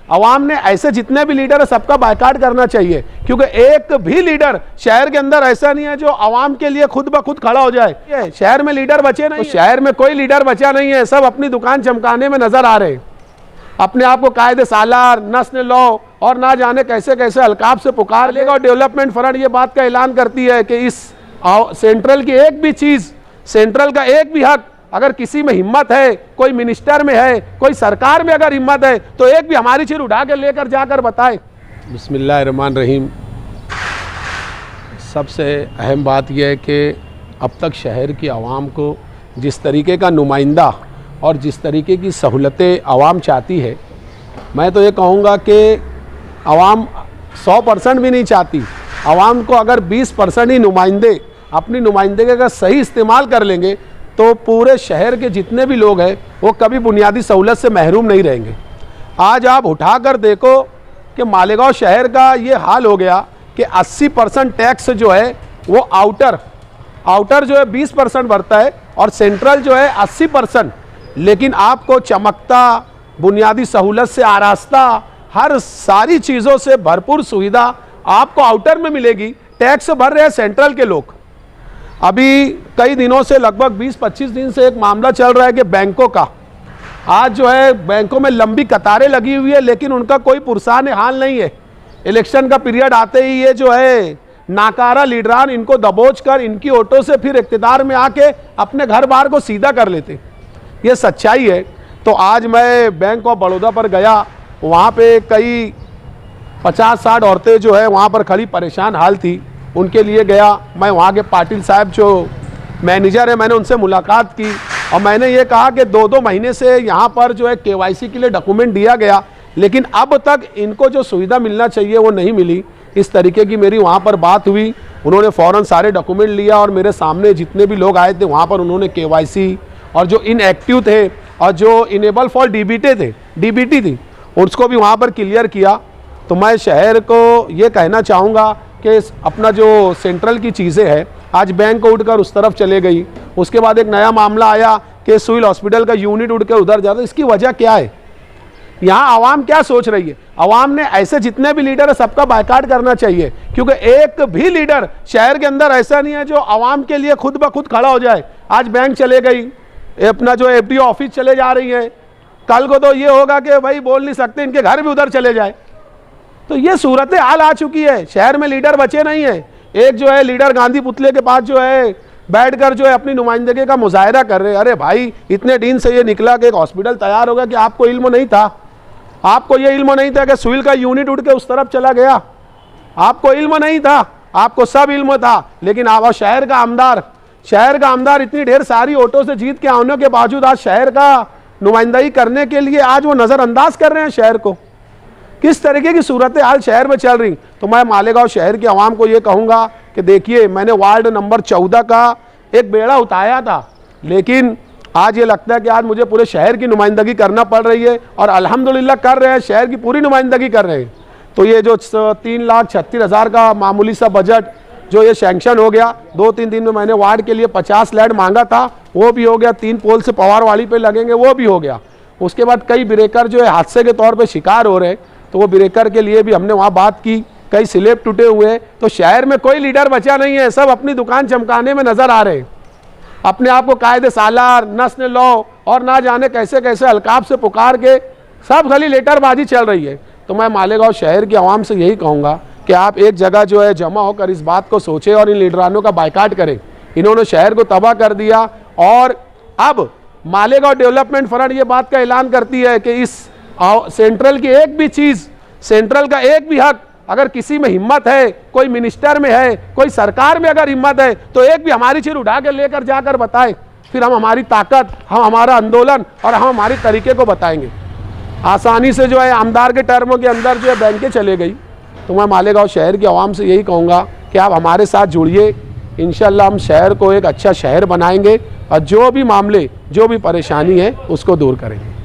आवाम ने ऐसे जितने भी लीडर है सबका बायकाट करना चाहिए, क्योंकि एक भी लीडर शहर के अंदर ऐसा नहीं है जो आवाम के लिए खुद ब खुद खड़ा हो जाए। शहर में लीडर बचे नहीं, तो शहर में कोई लीडर बचा नहीं है, सब अपनी दुकान चमकाने में नजर आ रहे हैं। अपने आप को कायदे सालार, नस्ल लॉ और ना जाने कैसे कैसे अलकाब से पुकार लेगा। और डेवलपमेंट फ्रंट ये बात का ऐलान करती है कि इस सेंट्रल की एक भी चीज, सेंट्रल का एक भी हक अगर किसी में हिम्मत है, कोई मिनिस्टर में है, कोई सरकार में अगर हिम्मत है, तो एक भी हमारी चीज उठा के लेकर जाकर बताए। बिस्मिल्लाहिर्रहमानिर्रहीम। सबसे अहम बात यह है कि अब तक शहर की आवाम को जिस तरीके का नुमाइंदा और जिस तरीके की सहूलतें आवाम चाहती है, मैं तो ये कहूँगा कि आवाम 100% भी नहीं चाहती। आवाम को अगर 20% ही नुमाइंदे अपनी नुमाइंदगी का सही इस्तेमाल कर लेंगे तो पूरे शहर के जितने भी लोग हैं वो कभी बुनियादी सहूलत से महरूम नहीं रहेंगे। आज आप उठाकर देखो कि मालेगांव शहर का ये हाल हो गया कि 80% टैक्स जो है वो आउटर जो है 20% भरता है और सेंट्रल जो है 80%। लेकिन आपको चमकता, बुनियादी सहूलत से आरास्ता, हर सारी चीज़ों से भरपूर सुविधा आपको आउटर में मिलेगी। टैक्स भर रहे हैं सेंट्रल के लोग। अभी कई दिनों से, लगभग 20-25 दिन से एक मामला चल रहा है कि बैंकों का, आज जो है बैंकों में लंबी कतारें लगी हुई है, लेकिन उनका कोई पुरसान हाल नहीं है। इलेक्शन का पीरियड आते ही ये जो है नाकारा लीडरान इनको दबोच कर इनकी वोटों से फिर इख्तिदार में आके अपने घर बार को सीधा कर लेते। ये सच्चाई है। तो आज मैं बैंक ऑफ बड़ौदा पर गया, वहाँ पे कई 50-60 औरतें जो है वहाँ पर खड़ी परेशान हाल थी, उनके लिए गया। मैं वहाँ के पाटिल साहब जो मैनेजर है, मैंने उनसे मुलाकात की और मैंने ये कहा कि 2-2 महीने से यहाँ पर जो है KYC के लिए डॉक्यूमेंट दिया गया, लेकिन अब तक इनको जो सुविधा मिलना चाहिए वो नहीं मिली। इस तरीके की मेरी वहाँ पर बात हुई। उन्होंने फ़ौरन सारे डॉक्यूमेंट लिया और मेरे सामने जितने भी लोग आए थे वहाँ पर उन्होंने KYC और जो इनएक्टिव थे और जो इनेबल फॉर DBT थी उसको भी वहाँ पर क्लियर किया। तो मैं शहर को ये कहना चाहूँगा कि अपना जो सेंट्रल की चीज़ें हैं, आज बैंक को उठकर उस तरफ चले गई। उसके बाद एक नया मामला आया कि सिविल हॉस्पिटल का यूनिट उठ कर उधर जा रहा है। इसकी वजह क्या है? यहाँ आवाम क्या सोच रही है? आवाम ने ऐसे जितने भी लीडर है सबका बायकाट करना चाहिए, क्योंकि एक भी लीडर शहर के अंदर ऐसा नहीं है जो आवाम के लिए खुद ब खुद खड़ा हो जाए। आज बैंक चले गई, अपना जो FDO ऑफिस चले जा रही है, कल को तो ये होगा कि भाई बोल नहीं सकते, इनके घर भी उधर चले जाए। तो ये सूरत हाल आ चुकी है। शहर में लीडर बचे नहीं है। एक जो है लीडर गांधी पुतले के पास जो है बैठकर जो है अपनी नुमाइंदगी का मुजाहरा कर रहे हैं। अरे भाई, इतने दिन से ये निकला कि एक हॉस्पिटल तैयार होगा कि आपको इल्म नहीं था? आपको ये इल्म नहीं था कि सिविल का यूनिट उठ के उस तरफ चला गया? आपको इल्म नहीं था? आपको सब इल्म था, लेकिन आप शहर का आमदार इतनी ढेर सारी वोटों से जीत के आने के बावजूद आज शहर का नुमाइंदगी करने के लिए आज वो नज़रअंदाज कर रहे हैं शहर को। किस तरीके की सूरत हाल शहर में चल रही। तो मैं मालेगांव शहर की आवाम को ये कहूँगा कि देखिए, मैंने वार्ड नंबर 14 का एक बेड़ा उठाया था, लेकिन आज ये लगता है कि आज मुझे पूरे शहर की नुमाइंदगी करना पड़ रही है और अल्हम्दुलिल्लाह कर रहे हैं, शहर की पूरी नुमाइंदगी कर रहे हैं। तो ये जो 3,36,000 का मामूली सा बजट जो ये सैंक्शन हो गया, 2-3 दिन में मैंने वार्ड के लिए 50 लैंड मांगा था, वो भी हो गया। 3 पोल से पवारवाड़ी पे लगेंगे, वो भी हो गया। उसके बाद कई ब्रेकर जो है हादसे के तौर पे शिकार हो रहे हैं, तो वो ब्रेकर के लिए भी हमने वहाँ बात की। कई स्लेब टूटे हुए हैं। तो शहर में कोई लीडर बचा नहीं है, सब अपनी दुकान चमकाने में नजर आ रहे हैं। अपने आप को कायदे सालार, नस्ल लॉ और ना जाने कैसे कैसे अलकाब से पुकार के सब खाली लेटरबाजी चल रही है। तो मैं मालेगांव शहर की आवाम से यही कहूँगा कि आप एक जगह जो है जमा होकर इस बात को सोचें और इन लीडरानों का बायकाट करें। इन्होंने शहर को तबाह कर दिया और अब मालेगांव डेवलपमेंट फ्रंट ये बात का ऐलान करती है कि इस सेंट्रल की एक भी चीज़, सेंट्रल का एक भी हक अगर किसी में हिम्मत है, कोई मिनिस्टर में है, कोई सरकार में अगर हिम्मत है, तो एक भी हमारी चीज़ उठा के लेकर जाकर बताए। फिर हम हमारी ताकत, हम हमारा आंदोलन और हम हमारी तरीके को बताएंगे। आसानी से जो है आमदार के टर्मों के अंदर जो है बैंकें चले गई। तो मैं मालेगांव शहर की आवाम से यही कहूँगा कि आप हमारे साथ जुड़िए। इंशाल्लाह हम शहर को एक अच्छा शहर बनाएंगे और जो भी मामले, जो भी परेशानी है उसको दूर करेंगे।